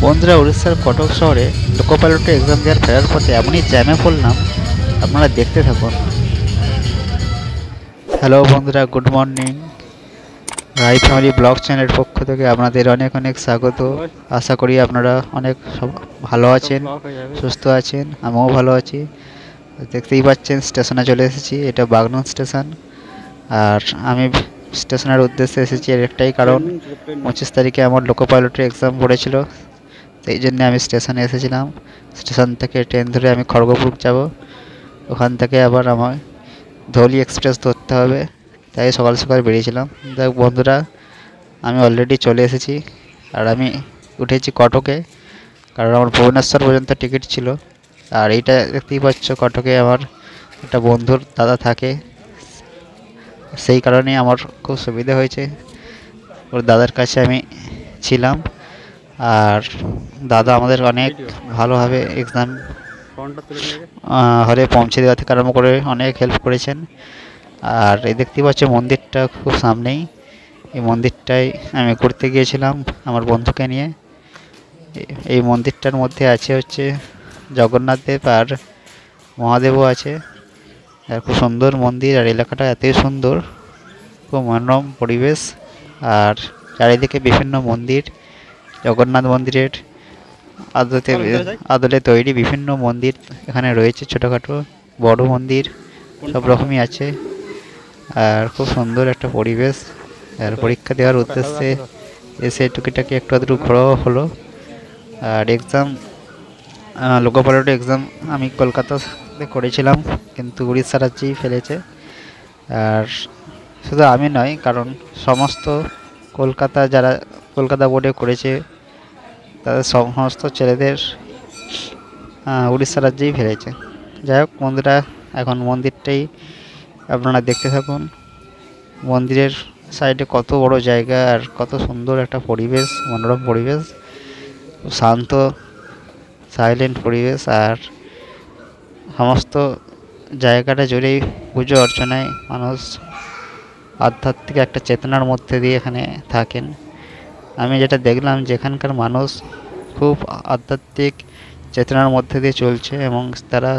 বন্ধুরা, উড়িষ্যার কটক শহরে লোকো পাইলটের এক্সাম দেওয়ার ফেরার পথে এমনই জ্যামে পড়লাম, আপনারা দেখতে থাকুন। হ্যালো বন্ধুরা, গুড মর্নিং। রাই ফ্যামিলি ব্লগ চ্যানেলের পক্ষ থেকে আপনাদের অনেক অনেক স্বাগত। আশা করি আপনারা অনেক সব ভালো আছেন, সুস্থ আছেন। আমিও ভালো আছি। দেখতেই পাচ্ছেন স্টেশনে চলে এসেছি। এটা বাগনান স্টেশন। আর আমি স্টেশনের উদ্দেশ্যে এসেছি এর একটাই কারণ, 25 তারিখে আমার লোকো পাইলটের এক্সাম পড়েছিল। সেই জন্য আমি স্টেশনে এসেছিলাম। স্টেশন থেকে ট্রেন ধরে আমি খড়গপুর যাব। ওখান থেকে আবার আমার ধৌলি এক্সপ্রেস ধরতে হবে। তাই সকাল সকাল বেরিয়েছিলাম। দেখ বন্ধুরা, আমি অলরেডি চলে এসেছি। আর আমি উঠেছি কটকে, কারণ আমার ভুবনেশ্বর পর্যন্ত টিকিট ছিল। আর এইটা দেখতেই পাচ্ছ, কটকে আমার একটা বন্ধুর দাদা থাকে। সেই কারণে আমার খুব সুবিধা হয়েছে, ওর দাদার কাছে আমি ছিলাম। আর দাদা আমাদের অনেক ভালোভাবে এক্সাম হলে পৌঁছে দেওয়া থেকে আরম্ভ করে অনেক হেল্প করেছেন। আর এই দেখতে পাচ্ছি মন্দিরটা খুব সামনেই। এই মন্দিরটায় আমি ঘুরতে গিয়েছিলাম আমার বন্ধুকে নিয়ে। এই মন্দিরটার মধ্যে আছে হচ্ছে জগন্নাথ দেব আর মহাদেবও আছে। আর খুব সুন্দর মন্দির, আর এলাকাটা এতই সুন্দর, খুব মনোরম পরিবেশ। আর চারিদিকে বিভিন্ন মন্দির, জগন্নাথ মন্দিরের আদলে তৈরি বিভিন্ন মন্দির এখানে রয়েছে, ছোটোখাটো বড় মন্দির সব রকমই আছে। আর খুব সুন্দর একটা পরিবেশ। আর পরীক্ষা দেওয়ার উদ্দেশ্যে এসে টুকিটাকি একটু আধটু ঘোরাও হলো। আর এক্সাম, লোকো পাইলটের এক্সাম আমি কলকাতাতে করেছিলাম, কিন্তু উড়িষ্যা রাজ্যেই ফেলেছে। আর শুধু আমি নয়, কারণ সমস্ত যারা কলকাতা বোর্ডে করেছে তাদের সমস্ত ছেলেদের উড়িষ্যা রাজ্যেই ফেলেছে। যাই হোক বন্ধুরা, এখন মন্দিরটাই আপনারা দেখতে থাকুন। মন্দিরের সাইডে কত বড় জায়গা আর কত সুন্দর একটা পরিবেশ, মনোরম পরিবেশ, শান্ত সাইলেন্ট পরিবেশ। আর সমস্ত জায়গাটা জুড়েই পুজো অর্চনায় মানুষ আধ্যাত্মিক একটা চেতনার মধ্যে দিয়ে এখানে থাকেন। আমি যেটা দেখলাম যে এখানকার মানুষ খুব আধ্যাত্মিক চেতনার মধ্যে দিয়ে চলছে, এবং তারা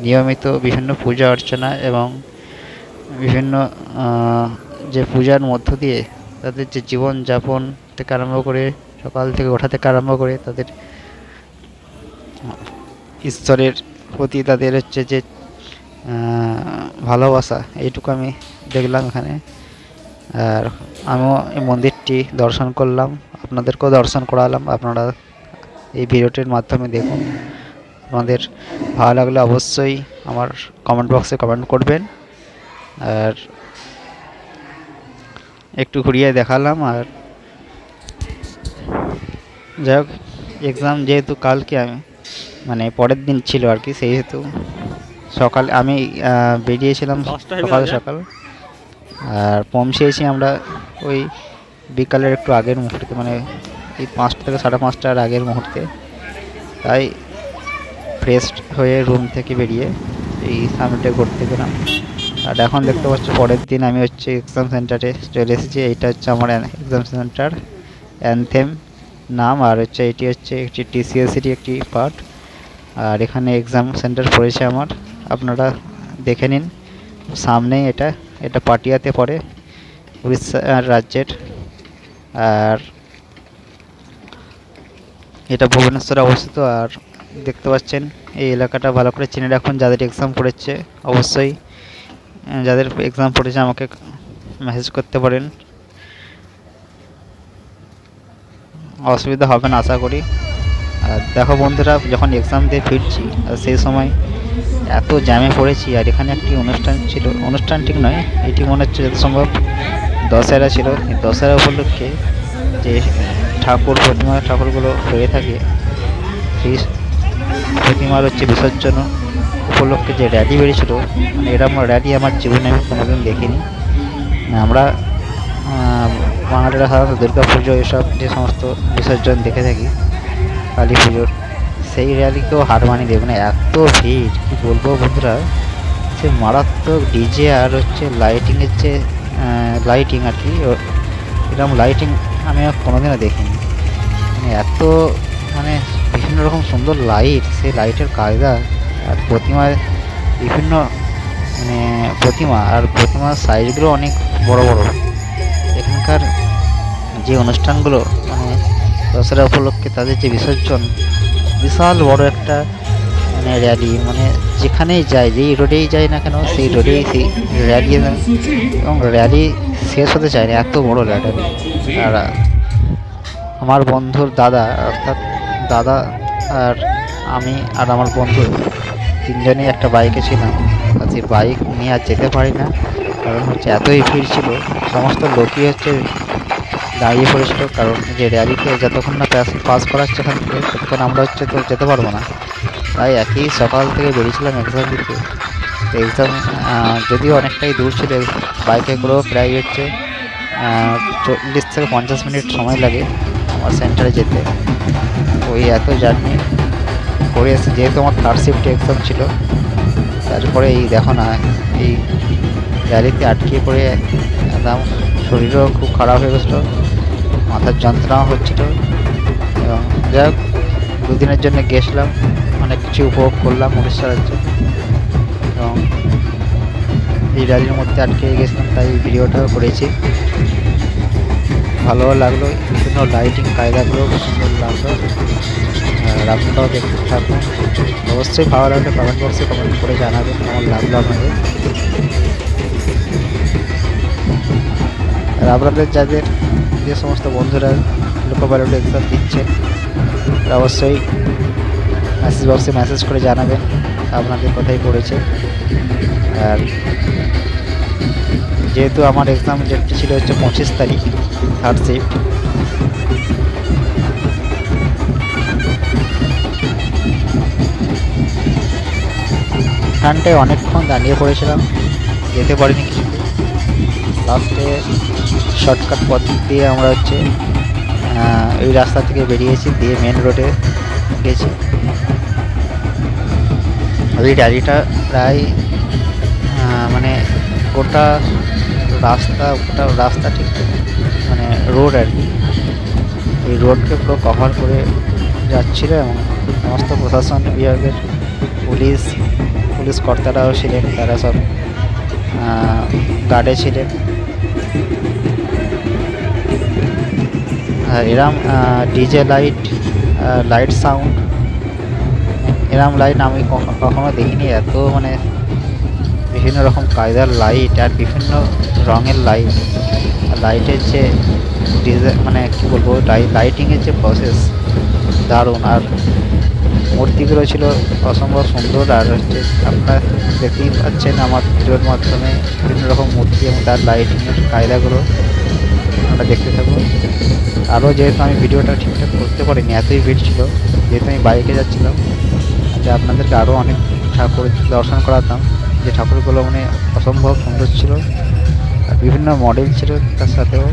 নিয়মিত বিভিন্ন পূজা অর্চনা এবং বিভিন্ন যে পূজার মধ্য দিয়ে তাদের যে জীবনযাপন থেকে আরম্ভ করে, সকাল থেকে ওঠা থেকে আরম্ভ করে তাদের ঈশ্বরের প্রতি তাদের হচ্ছে যে ভালোবাসা, এইটুকু আমি দেখলাম এখানে। আর আমিও এই মন্দিরটি দর্শন করলাম, আপনাদেরকেও দর্শন করালাম। আপনারা এই ভিডিওটির মাধ্যমে দেখুন। আপনাদের ভালো লাগলে অবশ্যই আমার কমেন্ট বক্সে কমেন্ট করবেন। আর একটু ঘুরিয়ে দেখালাম। আর যাই হোক, এক্সাম যেহেতু কালকে আমি মানে পরের দিন ছিল আর কি, সেই হেতু সকালে আমি বেরিয়েছিলাম সকাল সকাল। আর পৌঁছেছি আমরা ওই বিকালের একটু আগের মুহূর্তে, মানে এই 5টা থেকে 5:30টার আগের মুহূর্তে। তাই ফ্রেশ হয়ে রুম থেকে বেরিয়ে এই সামনেটা ঘুরতে গেলাম। আর এখন দেখতে পাচ্ছি পরের দিন আমি হচ্ছে এক্সাম সেন্টারে চলে এসেছি। এইটা হচ্ছে আমার এক্সাম সেন্টার, অ্যানথেম নাম। আর হচ্ছে এটি হচ্ছে একটি টিসিএসসির একটি পার্ট। আর এখানে এক্সাম সেন্টার পড়েছে আমার, আপনারা দেখে নিন সামনেই। এটা পাটিয়াতে পড়ে, উড়িষ্যা রাজ্যের। আর এটা ভুবনেশ্বরে অবস্থিত। আর দেখতে পাচ্ছেন এই এলাকাটা ভালো করে চিনে রাখুন। যাদের এক্সাম পড়েছে অবশ্যই, যাদের এক্সাম পড়েছে আমাকে মেসেজ করতে পারেন, অসুবিধা হবে না আশা করি। আর দেখো বন্ধুরা, যখন এক্সাম দিয়ে ফিরছি আর সেই সময় এত জ্যামে পড়েছি। আর এখানে একটি অনুষ্ঠান ছিল, অনুষ্ঠান ঠিক নয়, এটি মনে হচ্ছে যত সম্ভব দশেরা ছিল। এই দশেরা উপলক্ষে যে ঠাকুরগুলো হয়ে থাকে, সেই প্রতিমার হচ্ছে বিসর্জন উপলক্ষে যে র্যালি বেরিয়েছিল, মানে এরকম র্যালি আমার জীবনে আমি কোনোদিন দেখিনি। আমরা বাঙালিরা সাধারণত দুর্গা পুজো এসব যে সমস্ত বিসর্জন দেখে থাকি, কালী পুজোর, সেই র্যালিকেও হার মানিয়ে দেবে না। এত ভিড়, কী বলবো বন্ধুরা, সে মারাত্মক ডিজে আর হচ্ছে লাইটিংয়ের যে লাইটিং আর কি, এরকম লাইটিং আমি কোনোদিনও দেখিনি। মানে এত মানে বিভিন্ন রকম সুন্দর লাইট, সেই লাইটের কায়দা, আর প্রতিমার বিভিন্ন মানে প্রতিমা, আর প্রতিমার সাইজগুলো অনেক বড় বড়। এখানকার যে অনুষ্ঠানগুলো মানে দশরা উপলক্ষে তাদের যে বিসর্জন, বিশাল বড় একটা মানে র্যালি, মানে যেখানেই যায়, যেই রোডেই যায় না কেন সেই রোডেই সেই র্যালি, এবং র্যালি শেষ হতে চায় না, এত বড় র্যালি। আর আমার বন্ধুর দাদা, অর্থাৎ দাদা আর আমি আর আমার বন্ধু তিনজনেই একটা বাইকে ছিলাম। আর সেই বাইক নিয়ে আর যেতে পারি না, কারণ হচ্ছে এতই ভিড় ছিল, সমস্ত লোকই হচ্ছে দাঁড়িয়ে পড়েছিল, কারণ যে র্যালিতে যতক্ষণ না পাস করাচ্ছে এখান থেকে ততক্ষণ আমরা হচ্ছে তো যেতে পারবো না। তাই একই সকাল থেকে বেরিয়েছিলাম এক্সাম দিতে। এক্সাম যদিও অনেকটাই দূর ছিল, বাইকে করেও প্রায় হচ্ছে 40 থেকে 50 মিনিট সময় লাগে আমার সেন্টারে যেতে। ওই এত জার্নি করে এসে, যেহেতু আমার থার্ড শিফটে এক্সাম ছিল, তারপরে এই দেখো না, এই র্যালিতে আটকে পড়ে একদম শরীরও খুব খারাপ হয়ে গেছিলো, মাথার যন্ত্রণাও হচ্ছিল। এবং যাই হোক, দুদিনের জন্য গেছিলাম, অনেক কিছু উপভোগ করলাম উড়িষ্যা রাজ্যে। এবং এই র্যালির মধ্যে আটকে গেছিলাম, তাই ভিডিওটাও করেছি। ভালো লাগলো, বিভিন্ন লাইটিং কায়দাগুলো খুব সুন্দর লাগলো। আর আপনারাও দেখতে থাকুন, অবশ্যই ভালো লাগলে কমেন্ট বক্সে কমেন্ট করে জানাবেন কেমন লাগলো আপনাদের। আর আপনাদের যাদের যে সমস্ত বন্ধুরা লোকো পাইলট এক্সাম দিচ্ছেন, তারা অবশ্যই মেসেজ বক্সে মেসেজ করে জানাবেন আপনাদের কোথায় পড়েছে। আর যেহেতু আমার এক্সাম ডেটটি ছিল হচ্ছে 25 তারিখ, থার্ড শিফট, এখানটায় অনেকক্ষণ দাঁড়িয়ে পড়েছিলাম, যেতে পারিনি কিছুতে। লাস্টে শর্টকাট পথ দিয়ে আমরা হচ্ছে এই রাস্তা থেকে বেরিয়েছি, দিয়ে মেন রোডে গেছি। ওই র্যালিটা প্রায় মানে গোটা রাস্তা ঠিক মানে রোড আর কি, এই রোডকে পুরো কভার করে যাচ্ছিল। এবং সমস্ত প্রশাসন বিভাগের পুলিশ কর্তারাও ছিলেন, তারা সব গার্ডে ছিলেন। আর এরম ডিজে লাইট সাউন্ড, এরম লাইট আমি কখনো দেখিনি, এত মানে বিভিন্ন রকম কায়দার লাইট আর বিভিন্ন রঙের লাইটের যে ডিজাইন, মানে কী বলবো, লাইটিংয়ের যে প্রসেস দারুণ। আর মূর্তিগুলো ছিল অসম্ভব সুন্দর। আর হচ্ছে আপনারা দেখতেই পাচ্ছেন আমার ভিডিওর মাধ্যমে বিভিন্ন রকম মূর্তি এবং তার লাইটিংয়ের কায়দাগুলো আমরা দেখতে থাকবো। আরও যেহেতু আমি ভিডিওটা ঠিকঠাক করতে পারিনি, এতই ভিড় ছিল, যেহেতু আমি বাইকে যাচ্ছিলাম, যে আপনাদেরকে আরও অনেক ঠাকুর দর্শন করাতাম, যে ঠাকুরগুলো মানে অসম্ভব সুন্দর ছিল, আর বিভিন্ন মডেল ছিল তার সাথেও।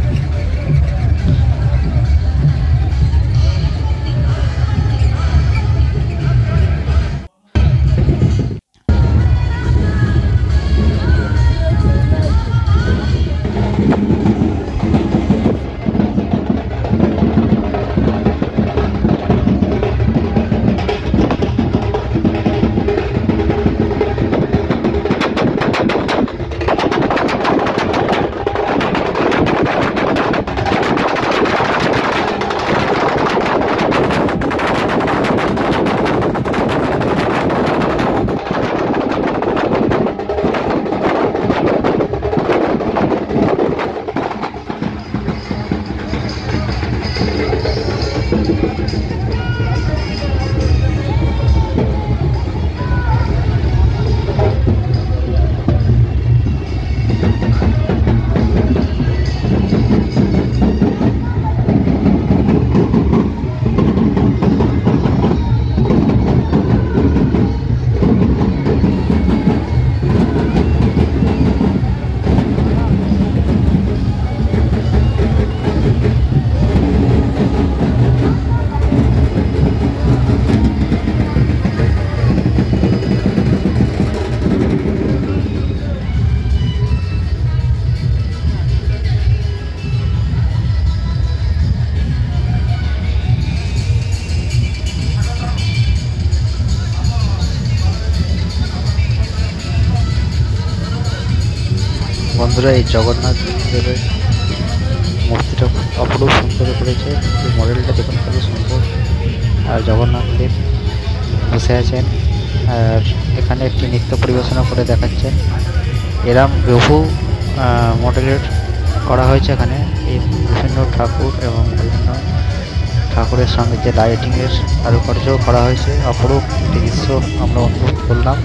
বন্ধুরা এই জগন্নাথ দেবের মূর্তিটা অপরূপ সুন্দর করেছে। এই মডেলটা দেখুন কত সুন্দর। আর জগন্নাথ দেব বসে আছেন আর এখানে একটি নৃত্য পরিবেশনা করে দেখাচ্ছেন। এরম বহু মডেলের করা হয়েছে এখানে। এই বিভিন্ন ঠাকুর এবং বিভিন্ন ঠাকুরের সঙ্গে যে লাইটিংয়ের কারুকার্য করা হয়েছে, অপরূপ একটি দৃশ্য আমরা অনুভব করলাম।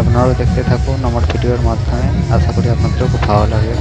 আপনারাও দেখতে থাকুন আমার ভিডিওর মাধ্যমে, আশা করি আপনাদেরও খুব ভালো লাগে।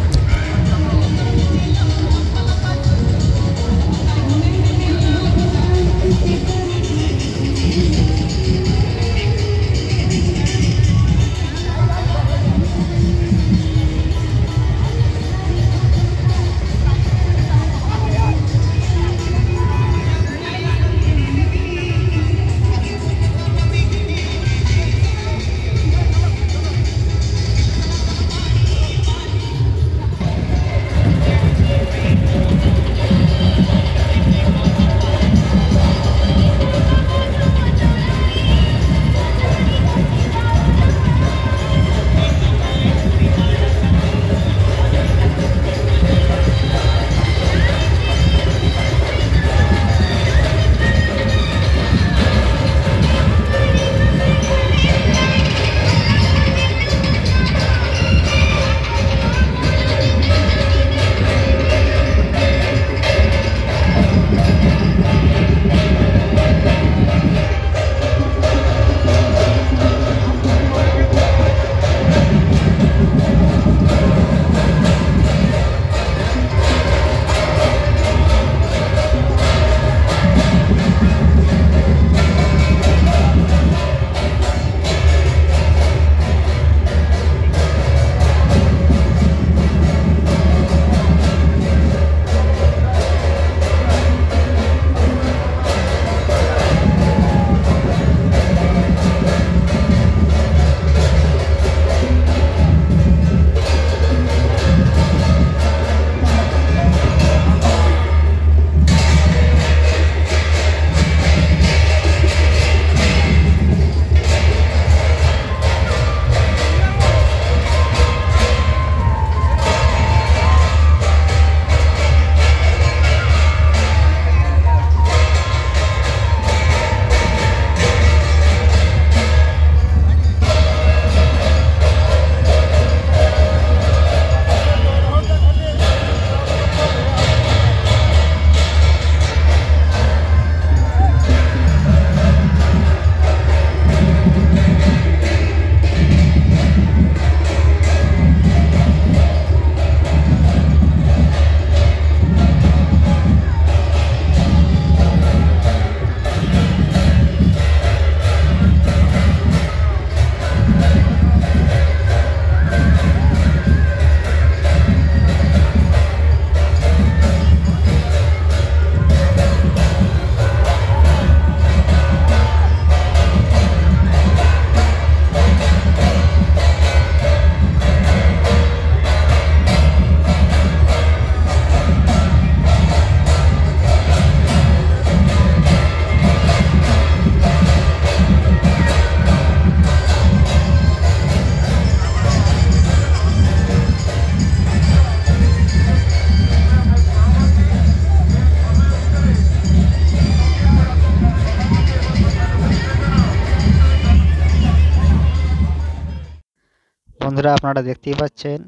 বন্ধুরা আপনারা দেখতেই পাচ্ছেন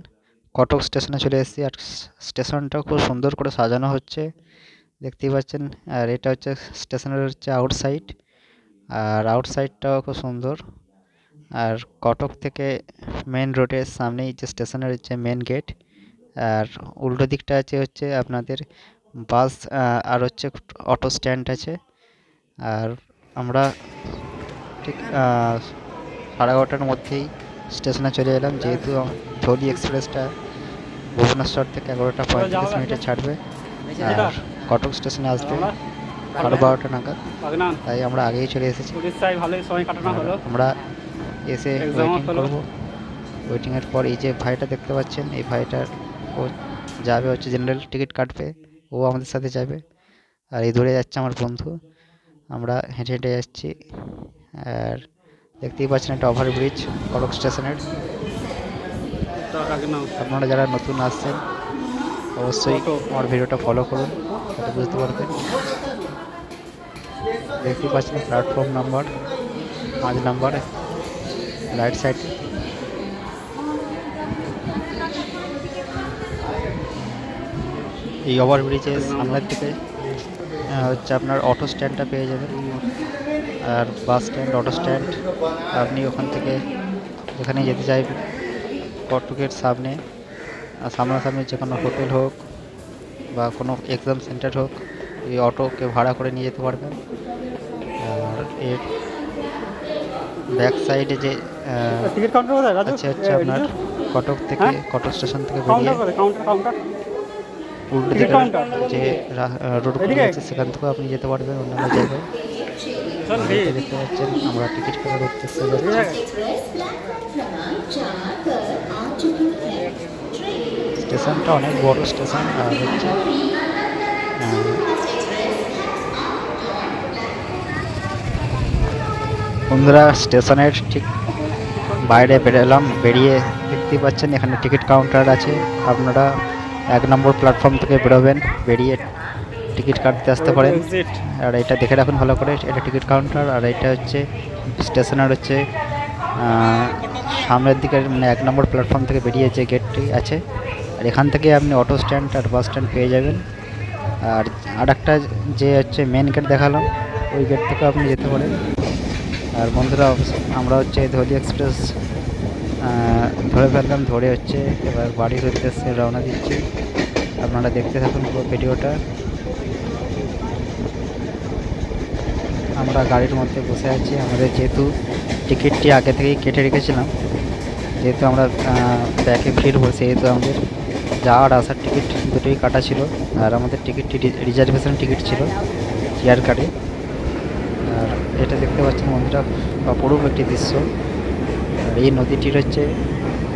কটক স্টেশনে চলে এসেছি। আর স্টেশনটা খুব সুন্দর করে সাজানো হচ্ছে, দেখতেই পাচ্ছেন। আর এটা হচ্ছে স্টেশনের হচ্ছে আউটসাইড, আর আউটসাইডটাও খুব সুন্দর। আর কটক থেকে মেন রোডের সামনেই যে স্টেশনের হচ্ছে মেন গেট। আর উল্টো দিকটা আছে হচ্ছে আপনাদের বাস আর হচ্ছে অটো স্ট্যান্ড আছে। আর আমরা ঠিক 11:30টার মধ্যেই স্টেশনে চলে এলাম, যেহেতু ধৌলি এক্সপ্রেসটা ভুবনেশ্বর থেকে 11:45 ছাড়বে আর কটক স্টেশনে আসবে 12:30 নাগাদ। তাই আমরা আগেই চলে এসেছি। আমরা এসে ওয়েটিং করবো। ওয়েটিংয়ের পর এই যে ভাইটা দেখতে পাচ্ছেন, এই ভাইটার ও যাবে হচ্ছে জেনারেল টিকিট কাটবে, ও আমাদের সাথে যাবে। আর এই ধরে যাচ্ছে আমার বন্ধু, আমরা হেঁটে হেঁটে যাচ্ছি। আর দেখতেই পাচ্ছেন একটা ওভারব্রিজ কটক স্টেশনের। আপনারা যারা নতুন আসছেন অবশ্যই আমার ভিডিওটা ফলো করুন, তাতে বুঝতে পারবেন। দেখতে পাচ্ছেন platform number 5 number right side. এই ওভারব্রিজের সামনের দিকে হচ্ছে আপনার অটো স্ট্যান্ডটা পেয়ে যাবেন, আর বাস স্ট্যান্ড, অটো স্ট্যান্ড। আপনি ওখান থেকে যেখানে যেতে চাইবেন কটকের সামনে সামনাসামনি যে কোনো হোটেল হোক বা কোনো এক্সাম সেন্টার হোক, এই অটোকে ভাড়া করে নিয়ে যেতে পারবেন। আর এর ব্যাক সাইডে যে আছে হচ্ছে আপনার কটক থেকে, কটক স্টেশন থেকে বেরিয়ে উল্টো দিকে যে রোডগুলো আছে সেখান থেকেও আপনি যেতে পারবেন অন্যান্য জায়গায়। দেখতে পাচ্ছেন আমরা টিকিট কাটার উদ্দেশ্যে যাচ্ছি। স্টেশনটা অনেক বড় স্টেশন, আর হচ্ছে বন্ধুরা স্টেশনের ঠিক বাইরে বেরোলাম, বেরিয়ে দেখতে পাচ্ছেন এখানে টিকিট কাউন্টার আছে। আপনারা 1 নম্বর প্ল্যাটফর্ম থেকে বেরোবেন, বেরিয়ে টিকিট কাটতে আসতে পারেন। আর এটা দেখে রাখুন ভালো করে, এটা টিকিট কাউন্টার। আর এটা হচ্ছে স্টেশনের হচ্ছে সামনের দিকে, মানে 1 নম্বর প্ল্যাটফর্ম থেকে বেরিয়ে যে গেটটি আছে, আর এখান থেকে আপনি অটো স্ট্যান্ড আর বাস স্ট্যান্ড পেয়ে যাবেন। আর একটা যে হচ্ছে মেন গেট দেখালাম, ওই গেট থেকে আপনি যেতে পারেন। আর বন্ধুরা আমরা হচ্ছে ধলি এক্সপ্রেস ধরে ফেললাম, ধরে হচ্ছে এবার বাড়ির উদ্দেশ্যে রওনা দিচ্ছি। আপনারা দেখতে থাকুন পুরো ভিডিওটা। আমরা গাড়ির মধ্যে বসে আছি। আমাদের যেহেতু টিকিটটি আগে থেকেই কেটে রেখেছিলাম, যেহেতু আমরা ব্যাকে ফিরবো, সেহেতু আমাদের যাওয়ার আসার টিকিট দুটোই কাটা ছিল। আর আমাদের টিকিটটি রিজার্ভেশন টিকিট ছিল চেয়ার কার্ডে। আর এটা দেখতে পাচ্ছেন বন্ধুরা অপরূপ একটি দৃশ্য। আর এই নদীটির হচ্ছে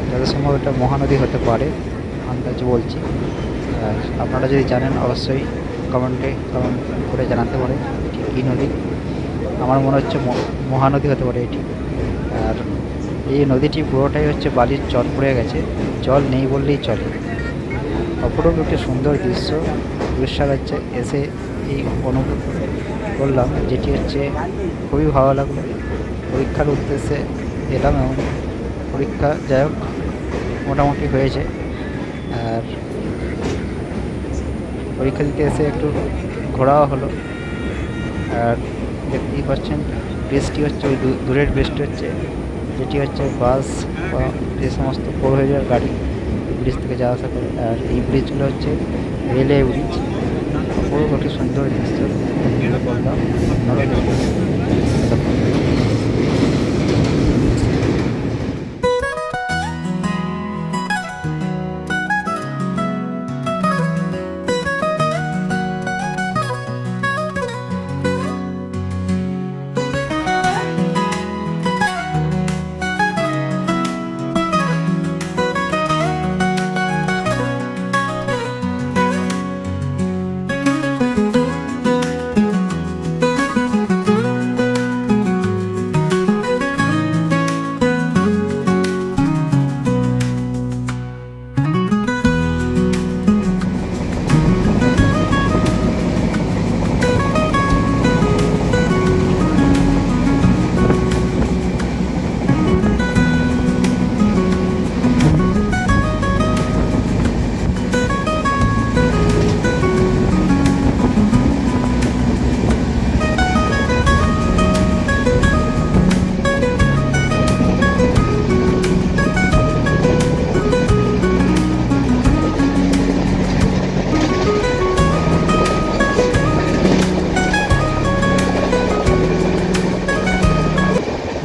যত সম্ভব এটা মহানদী হতে পারে, আন্দাজ বলছি। আর আপনারা যদি জানেন অবশ্যই কমেন্ট করে জানাতে পারেন এটি কী নদী। আমার মনে হচ্ছে মহানদী হতে পারে এটি। আর এই নদীটি পুরোটাই হচ্ছে বালির চর পড়ে গেছে, জল নেই বললেই চলে। অপরূপ একটি সুন্দর দৃশ্য উড়িষ্যার হচ্ছে এসে এই অনুভব করলাম, যেটি হচ্ছে খুবই ভালো লাগলো। পরীক্ষার উদ্দেশ্যে এলাম এবং পরীক্ষা যাই হোক মোটামুটি হয়েছে। আর পরীক্ষা দিতে এসে একটু ঘোরাও হলো। আর দেখতেই পাচ্ছেন ব্রিজটি হচ্ছে ওই দূরের ব্রিজটি হচ্ছে, যেটি হচ্ছে বাস বা যে সমস্ত 4 হুইলার গাড়ি ব্রিজ থেকে যাওয়া আসা করে। আর এই ব্রিজগুলো হচ্ছে রেলওয়ে ব্রিজ। পুরো একটি সুন্দর দৃশ্য বললাম।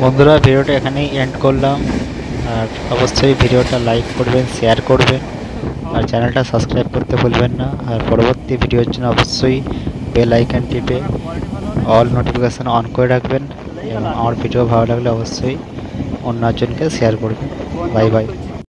বন্ধুরা ভিডিওটা এখানেই এন্ড করলাম। আর অবশ্যই ভিডিওটা লাইক করবেন, শেয়ার করবেন, আর চ্যানেলটা সাবস্ক্রাইব করতে ভুলবেন না। আর পরবর্তী ভিডিওর জন্য অবশ্যই বেল আইকন টিপে অল নোটিফিকেশান অন করে রাখবেন। এবং আমার ভিডিও ভালো লাগলে অবশ্যই অন্যজনকে শেয়ার করবেন। Bye bye.